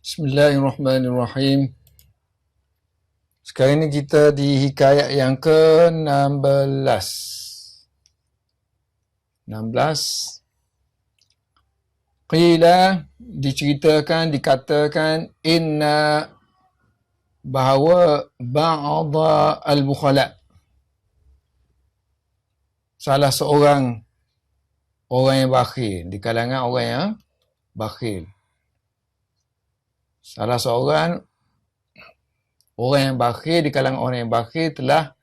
Bismillahirrahmanirrahim. Sekarang ni kita di hikayat yang ke-16. 16. Qila, diceritakan, dikatakan, inna, bahawa ba'adha al-bukhala, salah seorang orang yang bakhil, di kalangan orang yang bakhil. Salah seorang orang yang bakhil di kalangan orang yang bakhil telah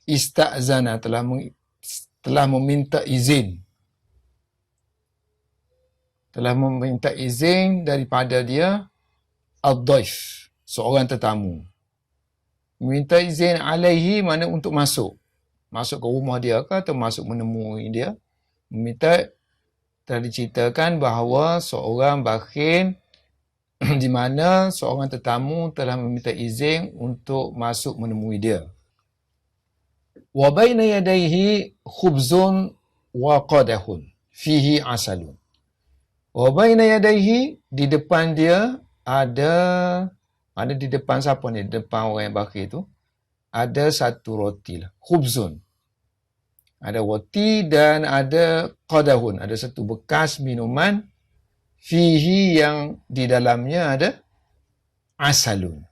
ista'zana, telah meminta izin. Telah meminta izin daripada dia ad-daif, seorang tetamu. Meminta izin alaihi mana untuk masuk. Masuk ke rumah dia ke atau masuk menemui dia. Meminta, telah diceritakan bahawa seorang bakhil di mana seorang tetamu telah meminta izin untuk masuk menemui dia. Wa baina yadayhi khubzun wa qadahun fihi asalun. Wa baina yadayhi, di depan dia ada di depan siapa ni? Di depan orang yang bakhil tu ada satu roti lah. Khubzun. Ada roti dan ada qadahun, ada satu bekas minuman. Fihi, yang di dalamnya ada asalun,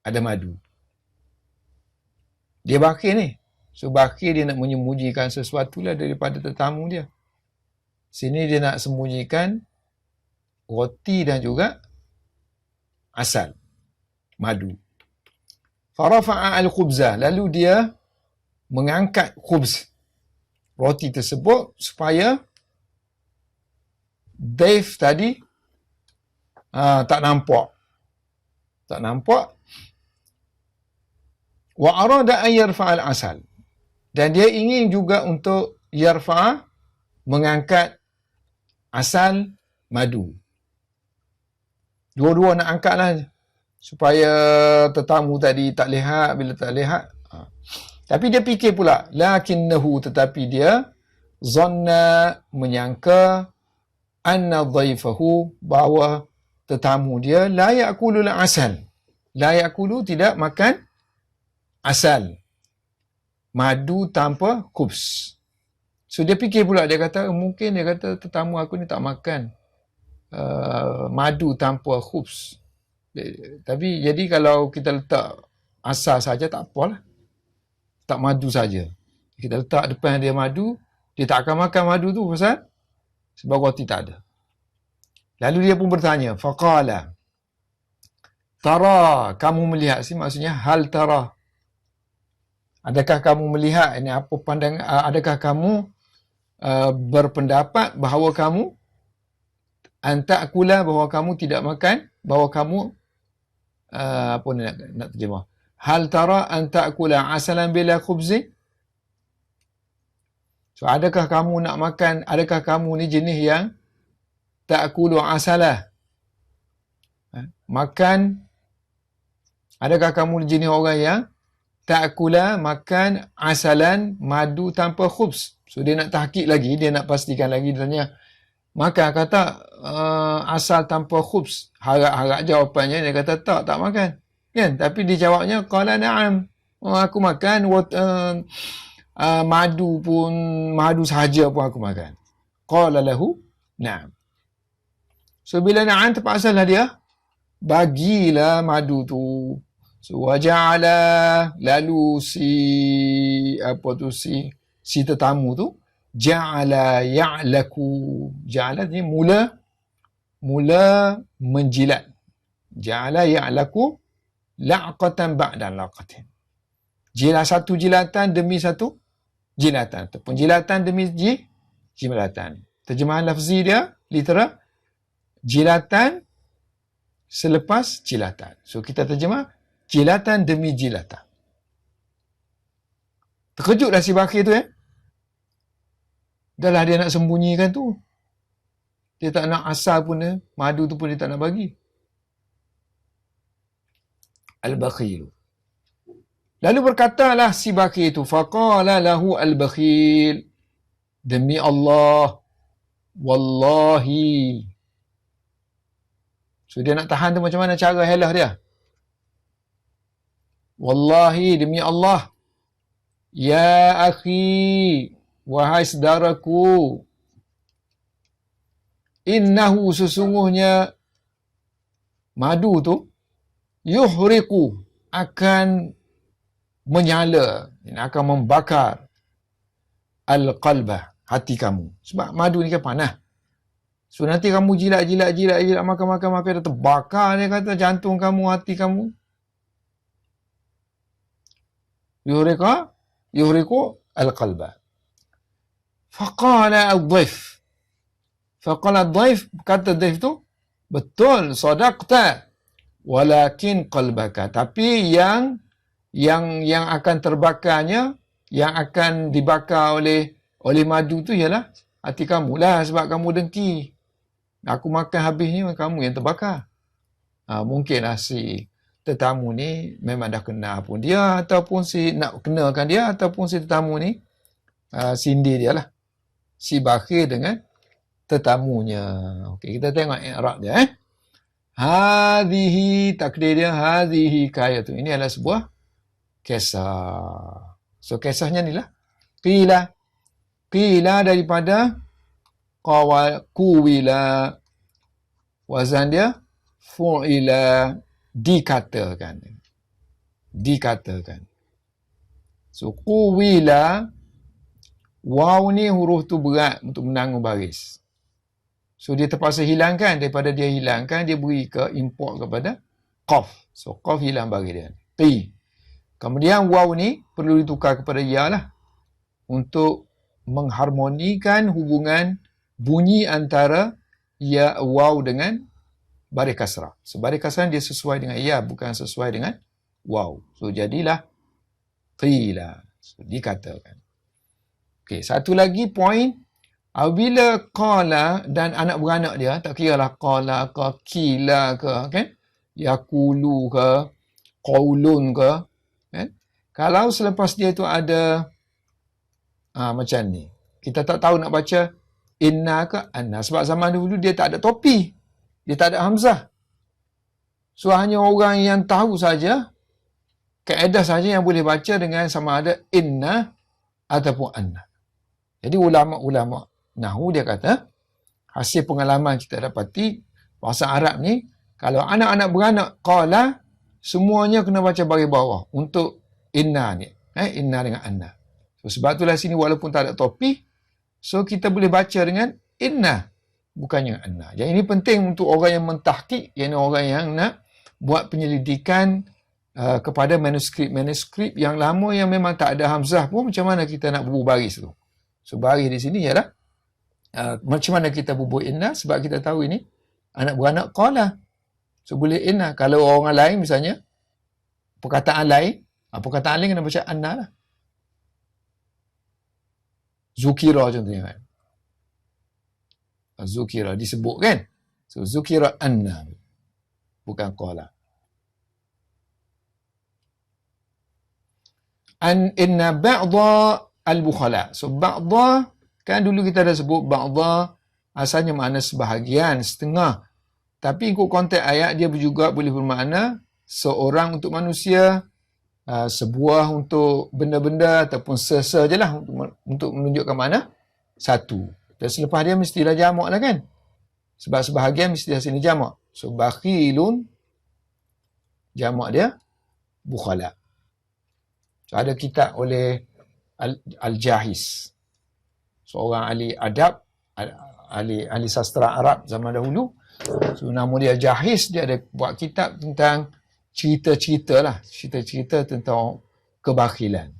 ada madu. Dia bakhil ni. So bakhil dia nak menyembunyikan sesuatu lah daripada tetamu dia. Sini dia nak sembunyikan roti dan juga asal, madu. Farafa'a al-khubzah, lalu dia mengangkat khubz, roti tersebut, supaya daif tadi tak nampak. Wa arada an yarfa'al asal, dan dia ingin juga untuk yarfa'a, mengangkat asal, madu. Dua-dua nak angkat lah, supaya tetamu tadi tak lihat. Bila tak lihat, tapi dia fikir pula, lakinnahu, tetapi dia zanna, menyangka, anna dhaifahu, bahawa tetamu dia la ya'kulul asal. La ya'kulu, tidak makan asal, madu tanpa khubz. So dia fikir pula, dia kata mungkin, dia kata tetamu aku ni tak makan madu tanpa khubz. Tapi jadi kalau kita letak asal saja tak apalah, tak madu saja. Kita letak depan dia madu, dia tak akan makan madu tu pasal sebab roti tak ada. Lalu dia pun bertanya, faqala, tara, kamu melihat, maksudnya hal tara, adakah kamu melihat, ini apa pandangan, adakah kamu berpendapat bahawa kamu antakula, bahawa kamu tidak makan, bahawa kamu apa nak terjemah, hal tara antakula asalan bila khubzi. So adakah kamu nak makan, adakah kamu ni jenis yang ta'kulu asalah, makan, adakah kamu jenis orang yang ta'kula, makan asalan, madu tanpa khubz. So dia nak tahqiq lagi, dia nak pastikan lagi, dia tanya, makan kata asal tanpa khubz? Harap-harap jawapannya, dia kata tak makan. Kan? Tapi dia jawabnya, qala na'am, aku makan madu sahaja pun aku makan. Qala lahu na'am. So bila na'am, terpaksa lah dia bagilah madu tu. So waja'ala, lalu si tetamu tu ja'ala ya'laku. Ja'ala ni mula menjilat. Ja'ala ya'laku la'qatan ba'dan la'qatin. Satu jilatan demi satu jilatan, ataupun jilatan demi jilatan. Terjemahan lafzi dia, literal, jilatan selepas jilatan. So kita terjemah jilatan demi jilatan. Terkejutlah si bakhil tu, Dah lah dia nak sembunyikan tu. Dia tak nak asal pun, madu tu pun dia tak nak bagi. Al-bakhilu. Lalu berkatalah si bakhil itu, faqala lahu al-bakhil, demi Allah, wallahi, So dia nak tahan tu macam mana cara helah dia? Wallahi demi Allah, ya akhi, wahai saudaraku, innahu sesungguhnya madu tu yuhriqu akan menyala, akan membakar al-qalbah, hati kamu. Sebab madu ni kan panas. So nanti kamu jilat, makan, dah terbakar, dia kata jantung kamu, hati kamu. Yuhriqu al-qalbah. Faqala al-dhaif. Kata dhaif tu, betul, sadaqta. Walakin qalbaka. Tapi yang akan terbakarnya, yang akan dibakar oleh madu tu ialah hati kamu lah, sebab kamu dengki. Aku makan habis ni, kamu yang terbakar. Mungkinlah si tetamu ni memang dah kenal pun dia, ataupun si nak kenalkan dia, ataupun si tetamu ni sindir dia lah. Si bakhil dengan tetamunya. Okey, kita tengok i'rab dia. Hadhihi, takdir dia, hadhihi kayatu. Ini adalah sebuah kisah. So kisahnya ni lah. Qila daripada kuwila, wazan dia fu'ila, dikatakan. So kuwila, waw ni huruf tu berat untuk menanggung baris. So dia terpaksa hilangkan. Daripada dia hilangkan, dia beri ke import kepada qaf. So qaf hilang baris dia. Qi. Kemudian waw ni perlu ditukar kepada ya lah, untuk mengharmonikan hubungan bunyi antara ya waw dengan baris kasrah. So baris kasrah dia sesuai dengan ya, bukan sesuai dengan waw. So jadilah qila. So dikatakan. Okey, satu lagi point. Apabila qala dan anak beranak dia, tak kira lah qala ke, kila ke, kan? Yakulu ke, qaulun ke, kan? Kalau selepas dia tu ada macam ni, kita tak tahu nak baca inna ke anna. Sebab zaman dulu dia tak ada topi, dia tak ada hamzah. So hanya orang yang tahu saja, kaedah saja yang boleh baca dengan sama ada inna ataupun anna. Jadi ulama-ulama Nahu dia kata, hasil pengalaman kita dapati, bahasa Arab ni, kalau anak-anak beranak qala, semuanya kena baca baris bawah untuk inna ni. Inna dengan anna. So, sebab itulah sini walaupun tak ada topi, so kita boleh baca dengan inna, bukannya anna. Jadi ini penting untuk orang yang mentahqiq, iaitu orang yang nak buat penyelidikan kepada manuskrip yang lama yang memang tak ada hamzah pun, macam mana kita nak bubuh baris tu. So baris di sini ialah macam mana kita bubuh inna, sebab kita tahu ini anak beranak qala. So boleh inna. Kalau orang lain misalnya, perkataan lain kena baca anna lah. Zukira contohnya kan. Zukira disebut kan. So zukira anna, bukan qala. Inna ba'dha al-bukhala. So ba'dha, kan dulu kita dah sebut ba'dha asalnya makna sebahagian, setengah. Tapi ikut konteks ayat dia juga boleh bermakna seorang untuk manusia, sebuah untuk benda-benda, ataupun se-se je lah untuk menunjukkan makna satu. Dan selepas dia mestilah jamak lah kan. Sebab sebahagian mestilah sini jamak. So bakhilun, jamak dia bukhala. So ada kitab oleh Al-Jahiz, seorang ahli adab, ahli sastra Arab zaman dahulu. So nama dia Jahiz. Dia ada buat kitab tentang cerita-cerita lah, cerita-cerita tentang kebakhilan.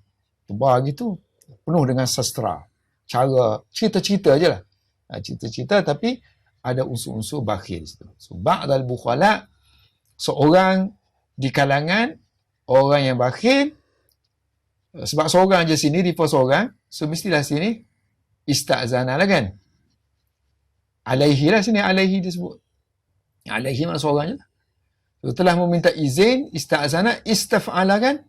Tebal gitu, penuh dengan sastra, cara cerita-cerita je lah, cerita-cerita tapi ada unsur-unsur bakhil situ. So ba'dal bukhala, seorang di kalangan orang yang bakhil. Sebab seorang je sini, refer seorang, so mestilah sini ista'zana lah kan. Alaihi lah sini, alaihi disebut. Alaihi mana seorang je lah. So telah meminta izin, ista'zana, istaf'ala kan.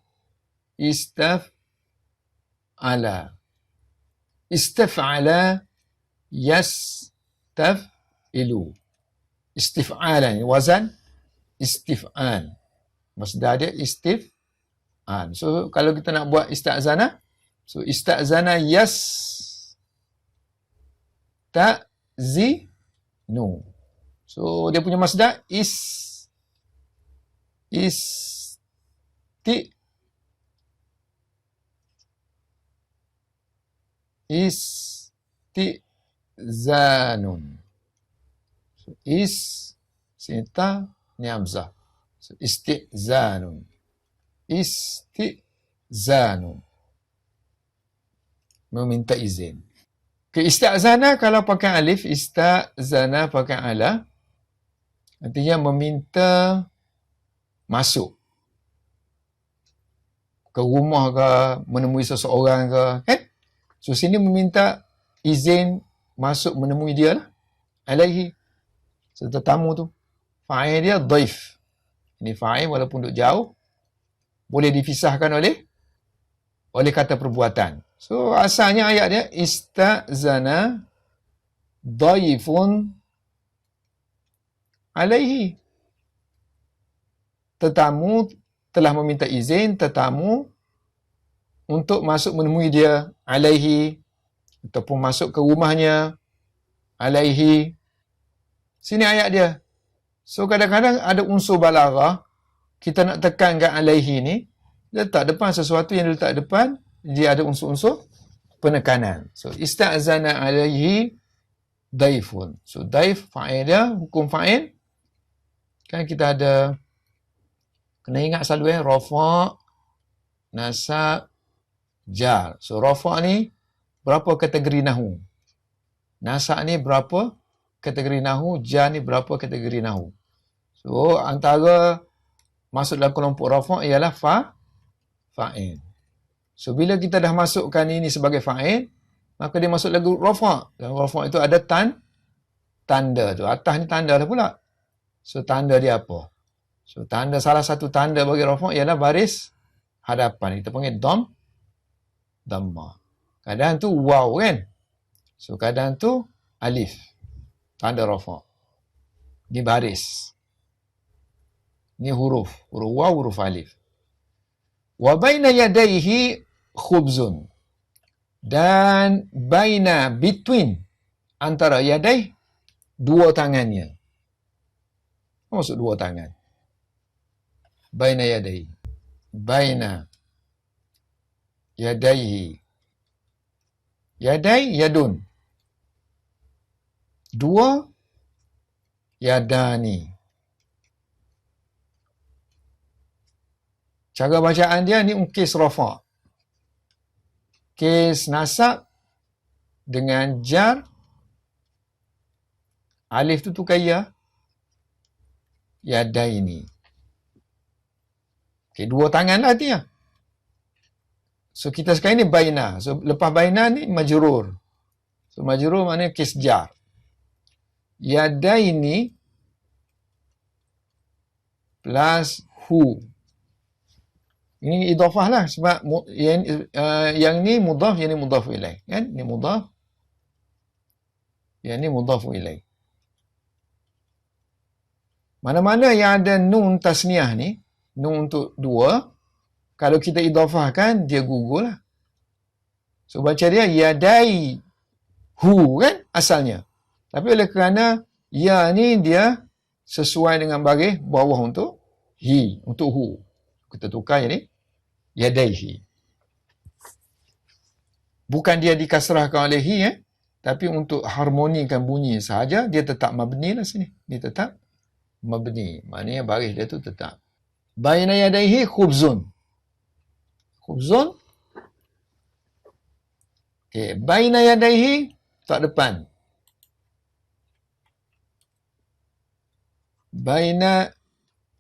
Istaf'ala yastaf'ilu. istif'alan, wazan istif'al. Masdar dia istif'al. So kalau kita nak buat ista'zana, so ista'zana yasta'zinu. So dia punya masdar istizanun. So, sinta ni hamzah. So, istizanun. Meminta izin. Okay, istazana kalau pakai alif, istazana pakai ala, artinya meminta masuk ke rumah ke, menemui seseorang ke, kan? So sini meminta izin masuk menemui dia lah. Alaihi. So tetamu tu. Fa'il dia dhaif. Ini fa'il walaupun duduk jauh, boleh dipisahkan oleh kata perbuatan. So asalnya ayat dia istazana dhaifun alaihi. Tetamu telah meminta izin tetamu untuk masuk menemui dia, alaihi, ataupun masuk ke rumahnya, alaihi. Sini ayat dia. So kadang-kadang ada unsur balaghah, kita nak tekankan alaihi ni, letak depan sesuatu yang letak depan, dia ada unsur-unsur penekanan. So ista'zana alaihi daifun. So daif fa'il dia, hukum fa'il. Kan kita ada, kena ingat selalu rafa', nasab, jar. So rafa' ni berapa kategori nahu? Nasab ni berapa kategori nahu? Jar ni berapa kategori nahu? So antara masuk dalam kelompok rafa' ialah fa'il. So bila kita dah masukkan ini sebagai fa'il, maka dia masuk lagu rafa'. Dan rafa' itu ada tanda tu. Atas ni tanda lah pula. So tanda dia apa? So tanda, salah satu tanda bagi rafa' ialah baris hadapan. Kita panggil dhammah. Kadang tu waw kan? So kadang tu alif. Tanda rafa'. Ni baris. Ni huruf. Huruf waw, huruf alif. Wa baina yadaihi khubzun. Dan baina, between, antara yadaih, dua tangannya. Apa maksud dua tangan? Baina yadaihi. Baina yadaihi. Yadai, yadun. Dua, yadani. Cara bacaan dia ni kes rafa'. Kes nasab dengan jar. Alif tu tukar ya. Yadaini. Okay, dua tangan lah artinya. So kita sekarang ni baina. So lepas baina ni majrur. So majrur maknanya kes jar. Yadaini plus hu. Ini idhafah lah sebab yang ni mudhaf, yang ni mudhaf ilaih. Kan? Ini mudhaf. Yang ni mudhaf ilaih. Mana-mana yang ada nun tasniah ni, nun untuk dua, kalau kita idhafahkan, dia gugur lah. So baca dia yadai hu kan asalnya. Tapi oleh kerana ya ni dia sesuai dengan baris bawah untuk hi, untuk hu. Kita tukar yang ni yadaihi. Bukan dia dikasrahkan oleh hi, tapi untuk harmonikan bunyi sahaja, dia tetap mabni lah sini. Dia tetap mabni. Maknanya baris dia tu tetap. Baina yadaihi khubzun. Khubzun. Okay. Baina yadaihi, tak depan. Baina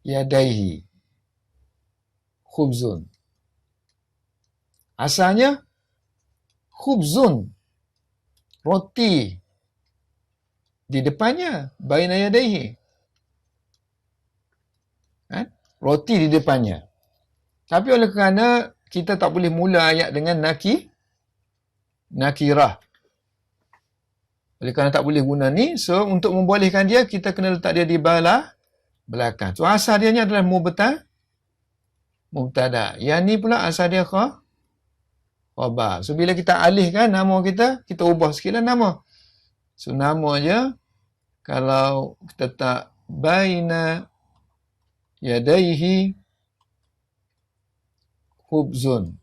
yadaihi. Khubzun. Asalnya khubzun. Roti. Di depannya. Baina yadaihi. Roti di depannya. Tapi oleh kerana kita tak boleh mula ayat dengan nakirah. Oleh kerana tak boleh guna ni, so untuk membolehkan dia, kita kena letak dia di belakang. So asal dia ni adalah mubtada. Yang ni pula asal dia khabar. So bila kita alihkan nama kita ubah sikitlah nama. So nama je, kalau kita tak baina yadaihi khubzun.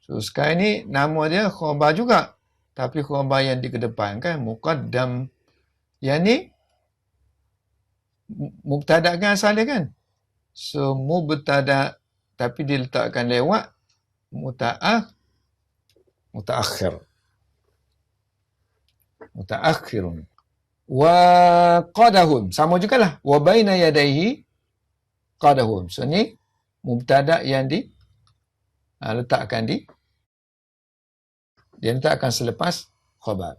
So sekarang ni nama dia khabar juga. Tapi khabar yang dikedepankan, muqaddam. Yang ni mubtada kan asal dia kan? So mubtada tapi diletakkan lewat mutaakhirun. Wa qadahun. Sama jugalah. Wa baina yadaihi qadahun. So ni mubtada yang letakkan dia letakkan selepas khabar.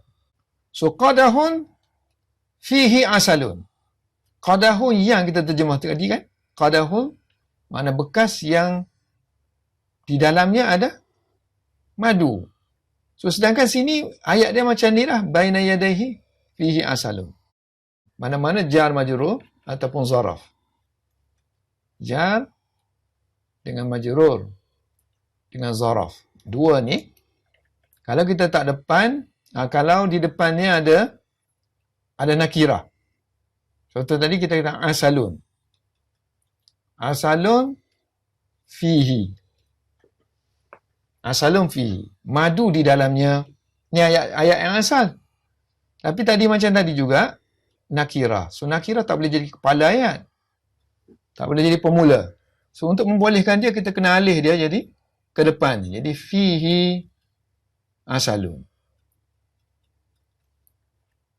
So qadahun fihi asalun. Qadahun yang kita terjemah tadi kan? Qadahun makna bekas yang di dalamnya ada madu. So sedangkan sini ayat dia macam ni lah. Baina yadaihi fihi asalun. Mana-mana jar majrur ataupun zaraf. Jar dengan majrur dengan zaraf. Dua ni. Kalau kita tak depan, kalau di depannya ada nakirah. Contoh tadi kita kata asalun. Asalun fihi. Asalun fihi. Madu di dalamnya. Ni ayat yang asal. Tapi tadi macam tadi juga, nakirah. So nakirah tak boleh jadi kepala ayat. Tak boleh jadi pemula. So untuk membolehkan dia, kita kena alih dia jadi ke depan. Jadi fihi asalun.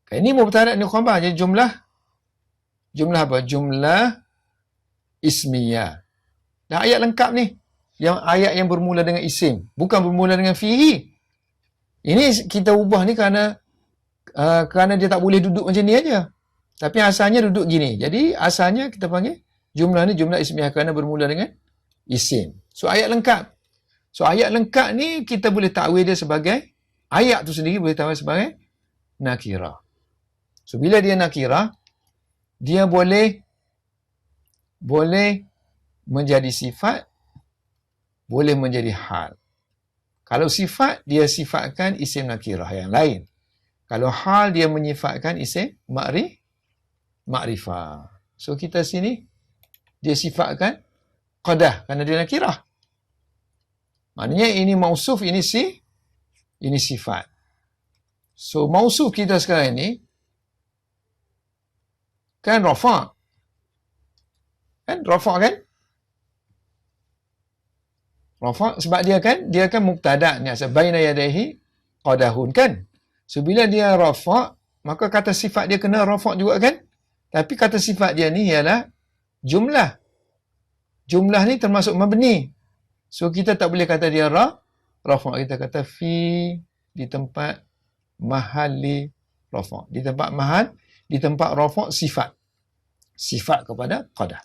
Ini mubtada ni khabar. Jadi jumlah apa? Jumlah ismiyah. Dah ayat lengkap ni. Yang ayat yang bermula dengan isim. Bukan bermula dengan fihi. Ini kita ubah ni kerana dia tak boleh duduk macam ni aja. Tapi asalnya duduk gini. Jadi asalnya kita panggil jumlah ni jumlah ismiyah kerana bermula dengan isim. So ayat lengkap. So ayat lengkap ni kita boleh takwil dia sebagai, ayat tu sendiri boleh takwil sebagai nakirah. So bila dia nakirah, dia boleh menjadi sifat, boleh menjadi hal. Kalau sifat, dia sifatkan isim nakirah yang lain. Kalau hal, dia menyifatkan isim ma'rifah. So kita sini, dia sifatkan qadah kerana dia nakirah. Maknanya ini mausuf, ini sifat. So mausuf kita sekarang ni kan rafa'. Kan rafa' kan? Rafa' sebab dia kan mubtada' ni asal baina yadaihi qadahun kan? So bila dia rafa', maka kata sifat dia kena rafa' juga kan? Tapi kata sifat dia ni ialah jumlah. Jumlah ni termasuk mabni. So kita tak boleh kata dia rafa', kita kata fi di tempat mahalli rafa'. Di tempat rafa' sifat kepada qadah.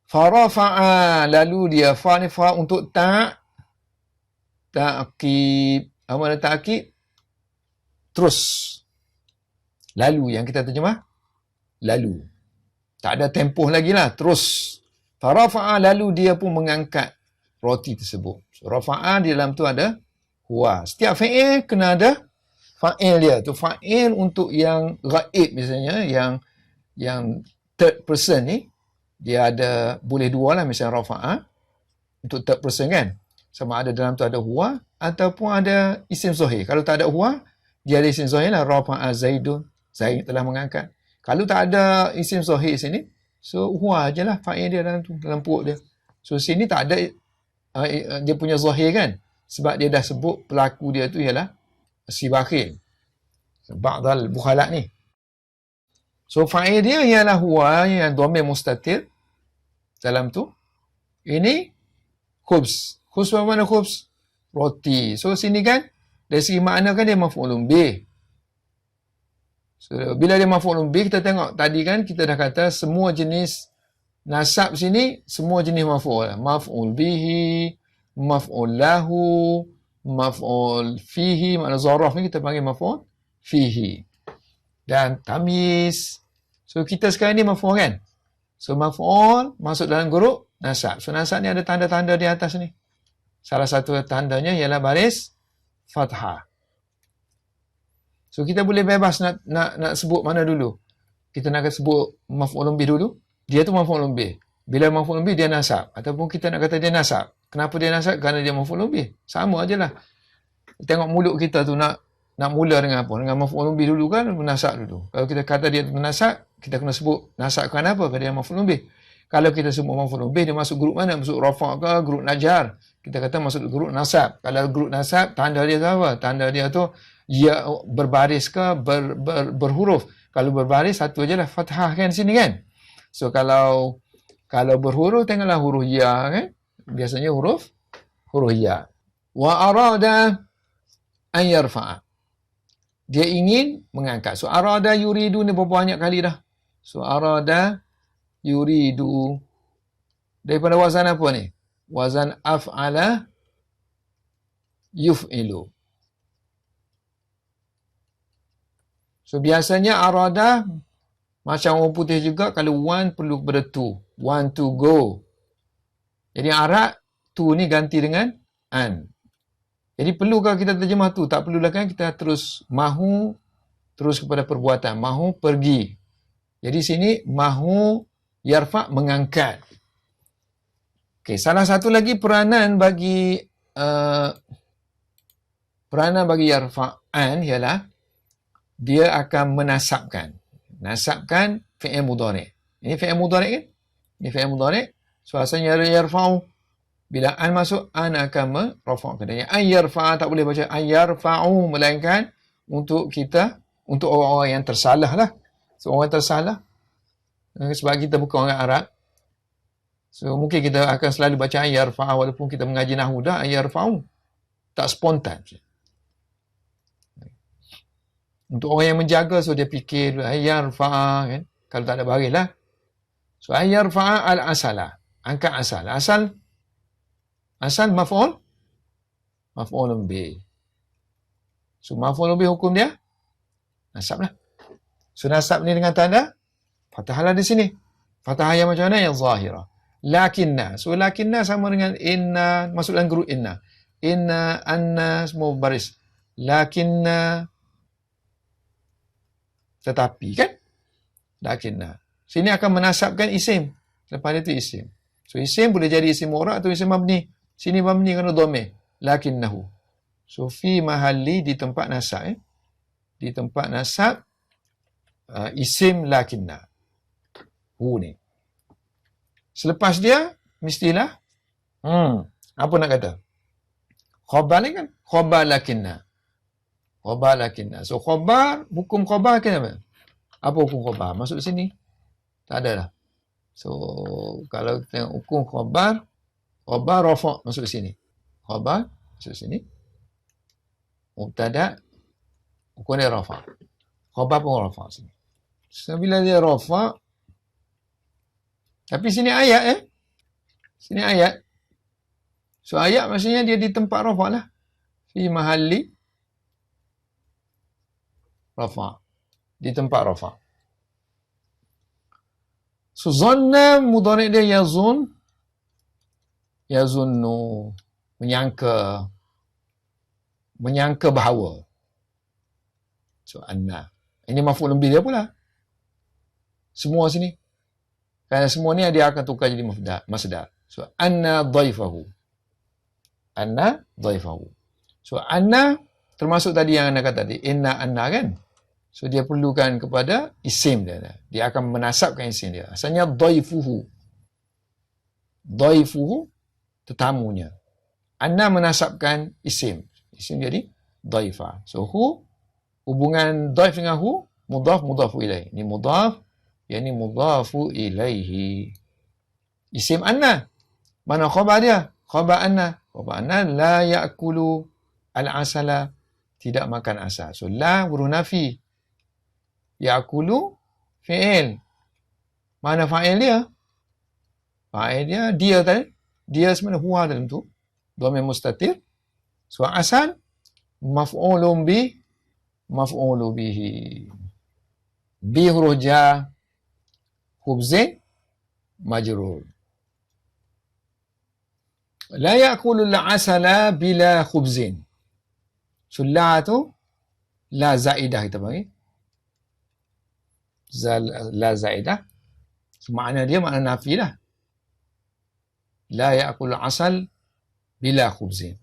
Farafa'a, lalu dia fa ni fa untuk ta'qib. Apa makna ta'qib? Terus. Lalu yang kita terjemah lalu. Tak ada tempoh lagi lah, terus. Farafa'a, lalu dia pun mengangkat roti tersebut. So, rafa'a di dalam tu ada huwa. Setiap fa'il kena ada fa'il dia. Tu fa'il untuk yang ghaib misalnya, yang third person ni, dia ada, boleh dua lah, misalnya rafa'a untuk third person kan. Sama ada dalam tu ada huwa ataupun ada isim zahir. Kalau tak ada huwa, dia ada isim zahir lah, rafa'a Zaidun. Zaid telah mengangkat. Kalau tak ada isim zahir sini, so huwa je lah fa'il dia dalam tu, dalam perut dia. So sini tak ada dia punya zahir kan. Sebab dia dah sebut pelaku dia tu ialah si bakhil. Ba'dal bukhalak ni. So fa'il dia ialah huwa yang dhamir mustatir dalam tu. Ini khubz. Khubz apa mana khubz? Roti. So sini kan dari segi makna kan dia maf'ulun bih. So bila dia maf'ulun bih, kita tengok tadi kan kita dah kata semua jenis nasab sini semua jenis maf'ul. Maf'ul bihi, maf'ul lahu, maf'ul fihi, makna zaraf ni kita panggil maf'ul fihi. Dan tamyiz. So kita sekarang ni maf'ul kan? So maf'ul masuk dalam huruf nasab. So nasab ni ada tanda-tanda di atas ni. Salah satu tandanya ialah baris fathah. So kita boleh bebas nak sebut mana dulu. Kita nak sebut maf'ul bih dulu. Dia tu maf'ul bih. Bila maf'ul bih dia nasab. Ataupun kita nak kata dia nasab. Kenapa dia nasab? Kerana dia maf'ul bih. Sama ajalah. Tengok mulut kita tu nak mula dengan apa? Dengan maf'ul bih dulu kan, nasab dulu. Kalau kita kata dia nasab, kita kena sebut nasab kenapa? Kerana dia maf'ul bih. Kalau kita sebut maf'ul bih, dia masuk grup mana? Masuk rafa' ke, grup najar. Kita kata masuk grup nasab. Kalau grup nasab, tanda dia tu apa? Tanda dia tu ya berbaris ke berhuruf. Kalau berbaris satu aja lah fathah kan sini kan. So kalau berhuruf tengoklah huruf ya kan. Biasanya huruf ya. Wa arada an yarfa'a. Dia ingin mengangkat. So arada yuridu ni berapa banyak kali dah. So arada yuridu. Daripada wazan apa ni? Wazan af'ala yuf'ilu. So biasanya arada macam orang putih juga, kalau want perlu kepada to. Want to go. Jadi arad to ni ganti dengan an. Jadi perlukah kita terjemah tu? Tak perlulah kan, kita terus mahu terus kepada perbuatan. Mahu pergi. Jadi sini mahu yarfa' mengangkat. Okey, salah satu lagi peranan bagi yarfa'an ialah dia akan menasabkan. Nasabkan fi'il mudhari'. Ini fi'il mudhari' kan? Ini fi'il mudhari'. So asalnya yarfa'u. Bila an masuk, an akan merafa'kan. Yang an yarfa'a tak boleh baca an yarfa'u, melainkan untuk orang-orang yang tersalah lah. So orang tersalah. Sebab kita bukan orang Arab. So mungkin kita akan selalu baca an yarfa'a walaupun kita mengaji nahwu dah, an yarfa'u. Tak spontan. Untuk orang yang menjaga, so dia fikir an yarfa'a kan. Kalau tak ada baris lah. So an yarfa'a al-asala. Angkat asal. Asal maf'ul bih. So maf'ul bih hukum dia nasab lah. So nasab ni dengan tanda fathah lah di sini. Fathah yang macam mana? Yang zahirah. Lakinna. So lakinna sama dengan inna, masuk dalam grup inna. Inna, anna, semua baris. Lakinna, tetapi kan? Lakinna. Sini akan menasabkan isim. Lepas itu isim. So isim boleh jadi isim mu'rab atau isim mabni. Sini mabni kerana dhamir. Lakinnahu. So fi mahalli di tempat nasab. Di tempat nasab isim lakinna. Hu ni. Selepas dia mestilah apa nak kata? Khabar ni kan? Khabar lakinna. Khabar lakinna. So khabar, hukum khabar kenapa? Apa hukum khabar? Masuk sini? Tak ada lah. So kalau tengok hukum khabar rafa' masuk sini. Khabar masuk sini. Mubtada hukum dia rafa'. Khabar pun rafa' sini. So bila dia rafa', tapi sini ayat sini ayat. So ayat maksudnya dia di tempat rafa' lah. Fi mahalli rafa'. Di tempat rafa'. So zanna mudhari' dia yazun. Yazunnu, menyangka bahawa. So anna. Ini maf'ul bih dia pula. Semua sini. Kerana semua ni dia akan tukar jadi masdar. So anna dhaifahu. Anna dhaifahu. So anna termasuk tadi yang anda kata tadi. Inna anna kan? So dia perlukan kepada isim dia. Dia akan menasabkan isim dia. Asalnya dhaifuhu. Dhaifuhu, tetamunya. Anna menasabkan isim. Isim jadi dhaifa. So hubungan dhaif dengan mudhafu ilaih. Ini mudhaf, yang ini mudhafu ilaihi. Isim anna. Mana khabar dia? Khabar anna. Khabar anna la ya'kulu al-asala. Tidak makan asal. So la huruf nafi. Ya'kulu fi'il. Mana fa'il dia? Fa'il dia tadi. Dia sebenarnya huwa dalam tu. Dhamir mustatir. So asal maf'ulun bih maf'ulu bihi. Bi huruf jar, khubzin majrur. La ya'kulul asala bila khubzin. So la tu la zaidah kita panggil. La zaidah. So, makna dia makna nafi lah. La ya'kulul asal bila khubzin.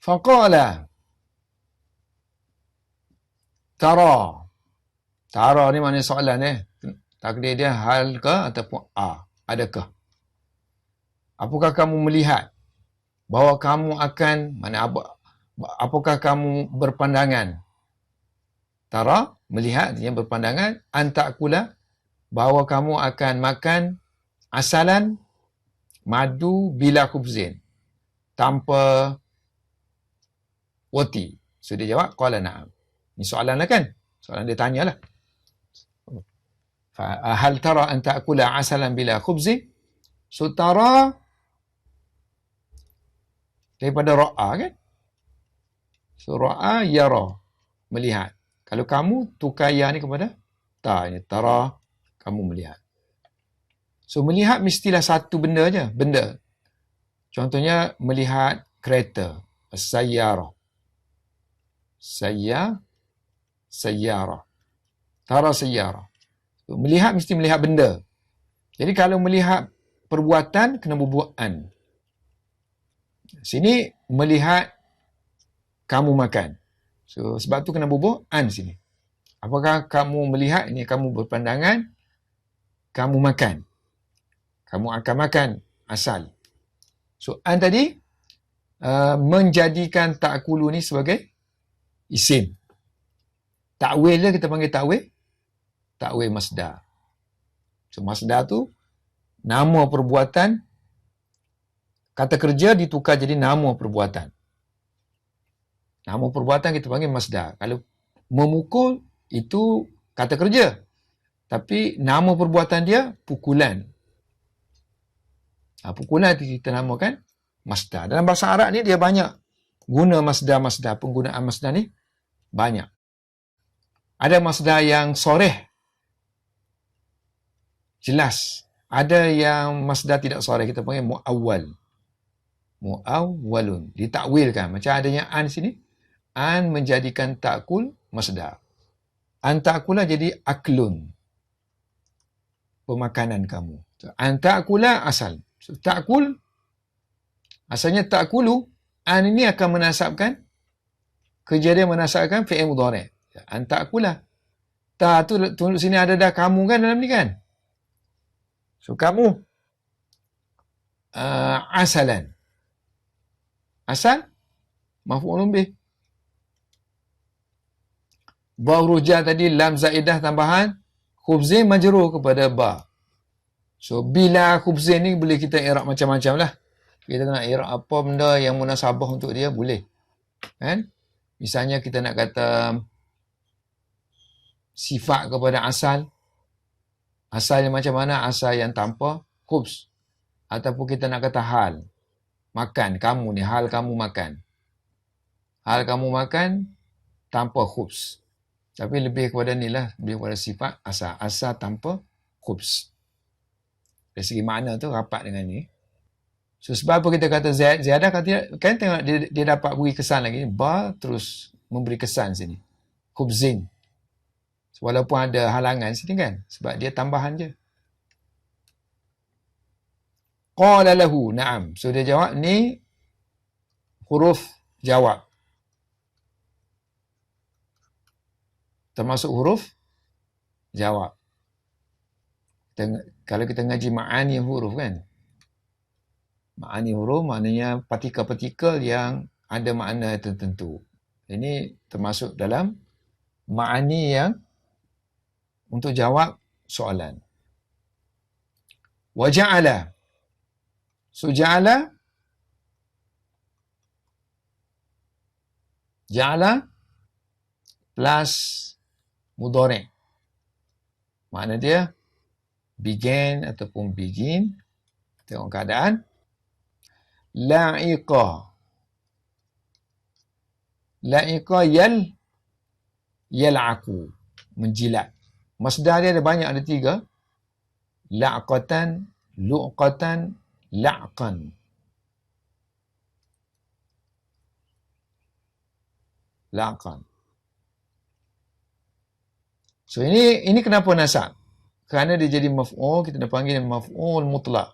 Faqala tara. Tara ni maknanya soalan takdir dia hal ke ataupun adakah? Apakah kamu melihat bahawa kamu akan, apakah kamu berpandangan? Tara, melihat, dia berpandangan. Antakula, bahawa kamu akan makan asalan, madu bila khubzin, tanpa roti. So dia jawab, qala na'am. Ini soalan lah kan? Soalan dia tanyalah. Hal tara an ta'kula asalan bila khubzin? So tara daripada ra'a kan? So ra'a yara, melihat. Kalau kamu tukar ya ni kepada ta, ni tara, kamu melihat. So melihat mestilah satu benda je, benda. Contohnya melihat kereta, sayyara. Sayyara. Tara sayyara. So, melihat mesti melihat benda. Jadi kalau melihat perbuatan kena berbuat an. Sini melihat kamu makan. So sebab tu kena berbuat an sini. Apakah kamu melihat, ini kamu berpandangan, kamu makan. Kamu akan makan asal. So an tadi menjadikan ta'kulu ni sebagai isim. Takwil dia kita panggil takwil masdar. So masdar tu nama perbuatan, kata kerja ditukar jadi nama perbuatan. Nama perbuatan kita panggil masdar. Kalau memukul itu kata kerja. Tapi nama perbuatan dia pukulan. Pukulan kita namakan masdar. Dalam bahasa Arab ni dia banyak guna masdar-masdar. Penggunaan masdar ni banyak. Ada masdar yang soreh, jelas. Ada yang masdar tidak soreh, kita panggil mu'awwal. Mu'awwalun, ditakwilkan. Macam adanya an sini. An menjadikan ta'kul masdar. An ta'kula jadi aklun, pemakanan kamu. So, an ta'kula asal. So, ta'kul, asalnya ta'kulu, an ini akan menasabkan, kerja dia menasabkan fi'il mudhari'. An ta'kula. Ta tu tunduk sini ada dah kamu kan dalam ni kan. So kamu asalan. Asal maf'ulun bih. Ba huruf jar tadi lam zaidah tambahan khubzin majrur kepada ba. So bila khubzin ni boleh kita i'rab macam-macam lah. Kita nak i'rab apa benda yang munasabah untuk dia boleh. Kan? Misalnya kita nak kata sifat kepada asal. Asal yang macam mana? Asal yang tanpa khubz. Ataupun kita nak kata hal. Makan, kamu ni, hal kamu makan. Hal kamu makan tanpa khubz. Tapi lebih kepada ni lah, lebih kepada sifat asal. Asal tanpa khubz. Dari segi makna tu rapat dengan ni. So sebab apa kita kata ziyadah, kan tengok dia dapat beri kesan lagi. Ba terus memberi kesan sini. Khubzin. Walaupun ada halangan sini kan. Sebab dia tambahan je. Qala lahu, na'am. So dia jawab, ni huruf jawab. Termasuk huruf jawab. Kalau kita ngaji ma'ani huruf kan. Ma'ani huruf maknanya partikel-partikel yang ada makna tertentu. Ini termasuk dalam ma'ani yang untuk jawab soalan. Wa ja'ala. So ja'ala plus mudhari'. Makna dia began ataupun begin. Tengok keadaan. La'iqa. La'iqa Yal'aku, menjilat. Masdar dia ada banyak, ada 3. La'qatan, lu'qatan, la'qan. La'qan. So ini kenapa nasab? Kerana dia jadi maf'ul, kita dah panggil maf'ul mutlak.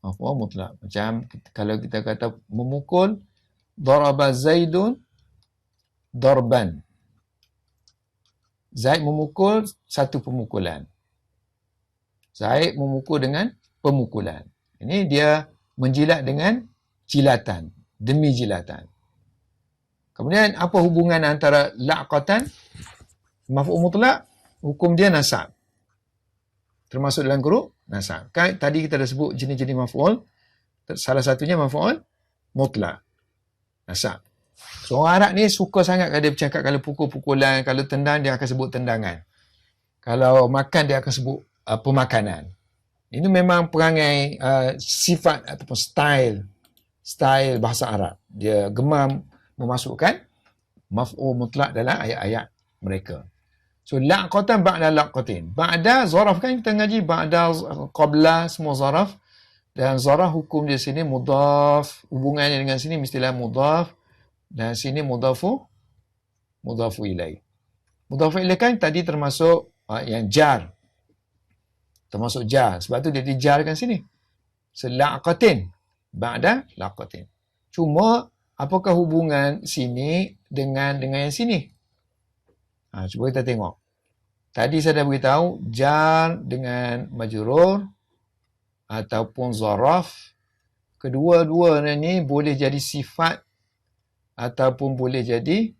Maf'ul mutlak. Macam kalau kita kata memukul, daraba Zaidun darban. Zaid memukul satu pemukulan. Zaid memukul dengan pemukulan. Ini dia menjilat dengan jilatan, demi jilatan. Kemudian apa hubungan antara la'qatan, maf'ul mutlak, hukum dia nasab. Termasuk dalam guruf nasab. Kan tadi kita dah sebut jenis-jenis maf'ul. Salah satunya maf'ul mutlak, nasab. So orang Arab ni suka sangat kalau dia bercakap, kalau pukul-pukulan, kalau tendang dia akan sebut tendangan. Kalau makan dia akan sebut pemakanan. Ini memang perangai sifat ataupun style bahasa Arab. Dia gemar memasukkan maf'ul mutlak dalam ayat-ayat mereka. So la'qatan ba'da la'qatin. Ba'da zaraf, kan kita ngaji ba'da, qabla, semua zaraf. Dan zaraf hukum di sini mudhaf, hubungannya dengan sini mestilah mudhaf, dan sini mudhafu ilaih. Mudhafu ilaih kan tadi termasuk yang jar. Termasuk jar. Sebab tu dia dijarkan sini. Selaqatin ba'da laqatin. Cuma apakah hubungan sini dengan yang sini? Cuba kita tengok. Tadi saya dah beritahu jar dengan majrur ataupun zaraf, kedua-duanya ni boleh jadi sifat ataupun boleh jadi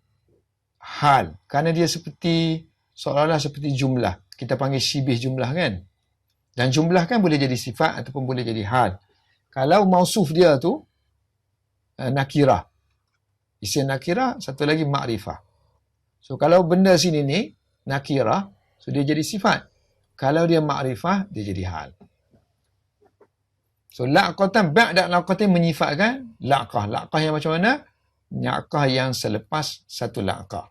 hal. Kerana dia seperti, seolah-olah seperti jumlah. Kita panggil syibih jumlah kan. Dan jumlah kan boleh jadi sifat ataupun boleh jadi hal. Kalau mausuf dia tu nakirah. Isim nakirah, satu lagi ma'rifah. So kalau benda sini ni nakirah, so dia jadi sifat. Kalau dia ma'rifah, dia jadi hal. So la'qatan ba'da la'qatin menyifatkan la'qah. La'qah yang macam mana? La'qah yang selepas satu la'qah.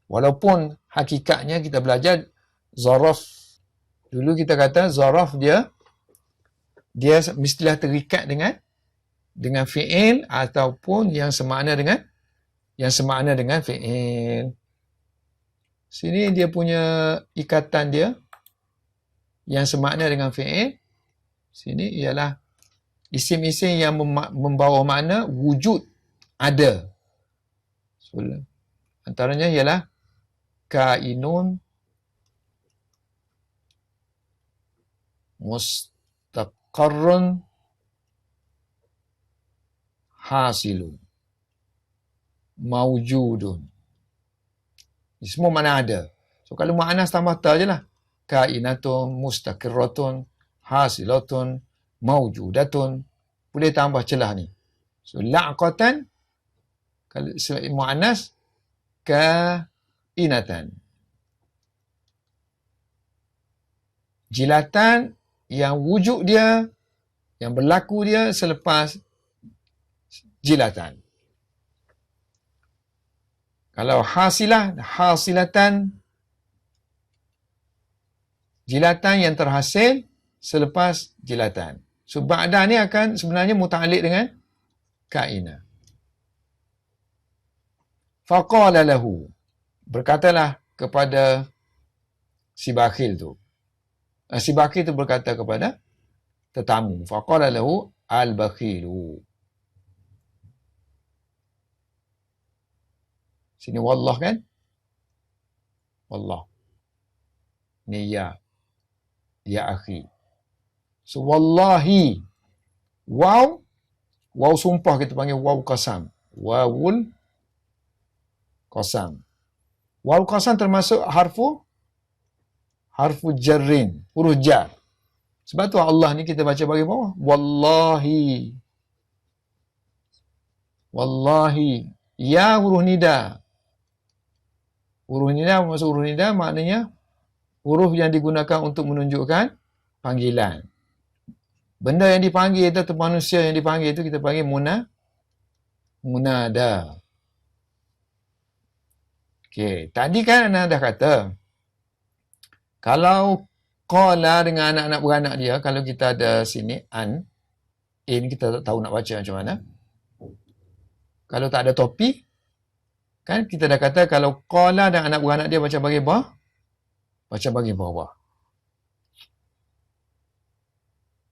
Walaupun hakikatnya kita belajar zaraf. Dulu kita kata zaraf dia mestilah terikat dengan fi'il ataupun yang semakna dengan fi'il. Sini dia punya ikatan dia yang semakna dengan fi'il. Sini ialah isim-isim yang membawa makna wujud ada. So, antaranya ialah kainun, mustaqarrun, hasilun, maujudun. Ini semua makna ada. So kalau makna tambah ta je lah. Kainatun, mustaqirratun, hasilatun, maujudatun. Boleh tambah celah ni. So la'qatan, kalau mu'annas, kainatan. Jilatan yang wujud dia, yang berlaku dia selepas jilatan. Kalau hasilah, hasilatan, jilatan yang terhasil selepas jilatan. So ba'da ni akan sebenarnya muta'alliq dengan kainah. Faqala lahu, berkatalah kepada si bakhil tu. Si bakhil tu berkata kepada tetamu. Faqala lahu al-bakhilu. Sini wallah kan? Wallah. Ni ya. Ya akhi. So wallahi. Waw. Waw sumpah kita panggil waw qasam. Wawul qasam. Waw qasam termasuk harfu jarrin. Huruf jar. Sebab tu Allah ni kita baca bagi bawah. Wallahi. Wallahi. Ya huruf nida. Huruf nida maksud huruf nida maknanya huruf yang digunakan untuk menunjukkan panggilan. Benda yang dipanggil itu atau manusia yang dipanggil itu kita panggil munada. Okey, tadi kan Ana dah kata, kalau qala dengan anak-anak beranak dia, kalau kita ada sini an, in kita tak tahu nak baca macam mana. Kalau tak ada topi, kan kita dah kata kalau qala dan anak beranak dia baca bagi bawah, baca bagi bawah.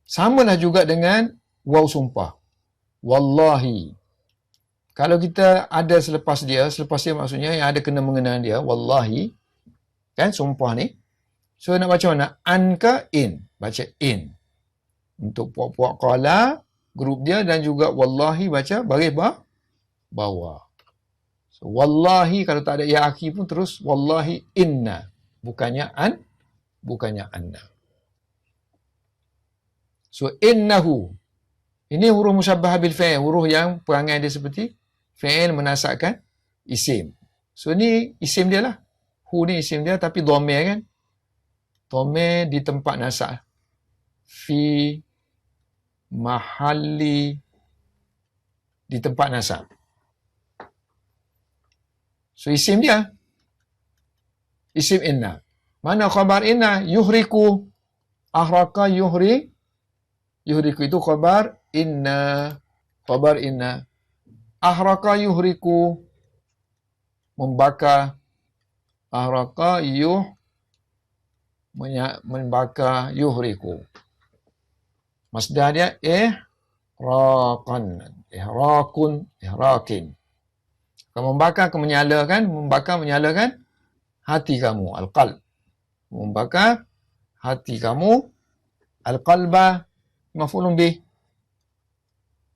Samalah juga dengan waw sumpah. Wallahi. Kalau kita ada selepas dia maksudnya yang ada kena mengenal dia, wallahi, kan sumpah ni. So nak baca mana? An ke in? Baca in. Untuk puak-puak qala, grup dia, dan juga wallahi baca baris bawah. So wallahi kalau tak ada ya akhir pun terus wallahi inna. Bukannya an, bukannya anna. So innahu. Ini huruf musyabbah bil fi'il, huruf yang perangai dia seperti fi'il menasakkan isim. So ni isim dia lah. Hu ni isim dia tapi dhamir kan. Dhamir di tempat nasab. Fi mahalli, di tempat nasab. So isim dia. Isim inna. Mana khabar inna? Yuhriku. Ahraka yuhri. Yuhriku itu khabar inna. Khabar inna. Ahraka yuhriku. Membakar. Ahraka membakar yuhriku. Masdar dia ihraqan. Ihraqun. Ihraqin. Kalau membakar, menyalakan hati kamu. Al-qalb. Membakar hati kamu. Al-qalba. Maf'ulun bih.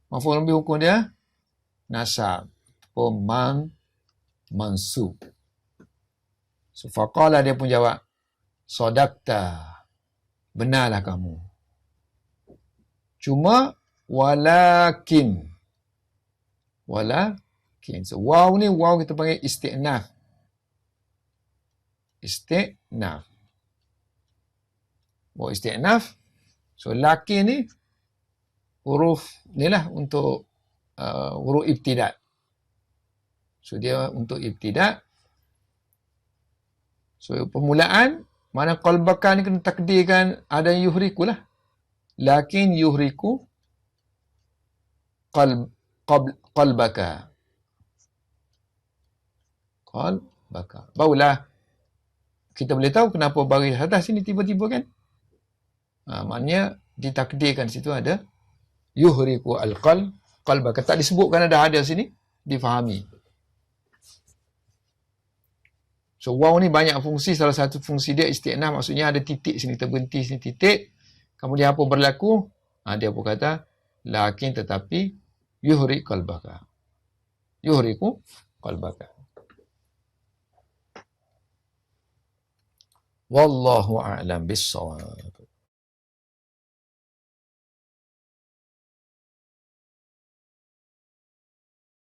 Maf'ulun bih hukum dia nasab. Mansub. So, faqala dia pun jawab. Sadaqta. Benarlah kamu. Cuma walakin. So, waw ni waw kita panggil isti'naf. Isti'naf. Waw isti'naf. So, lakin ni huruf ni lah untuk huruf ibtidak. So, dia untuk ibtidak. So, permulaan, mana qalbaka ni kena takdirkan ada yuhriku lah. Lakin yuhriku qalbaka. Qalbaka. Barulah kita boleh tahu kenapa baris atas sini tiba-tiba kan. Maknanya ditakdirkan situ ada yuhriku qalbaka. Tak disebutkan ada sini, difahami. So, waw ni banyak fungsi. Salah satu fungsi dia isti'naf, maksudnya ada titik sini, terberhenti sini titik. Kemudian apa berlaku? Dia pun kata, lakin tetapi, yuhri qalbaka. Yuhriku qalbaka. Wallahu a'lam bissawab.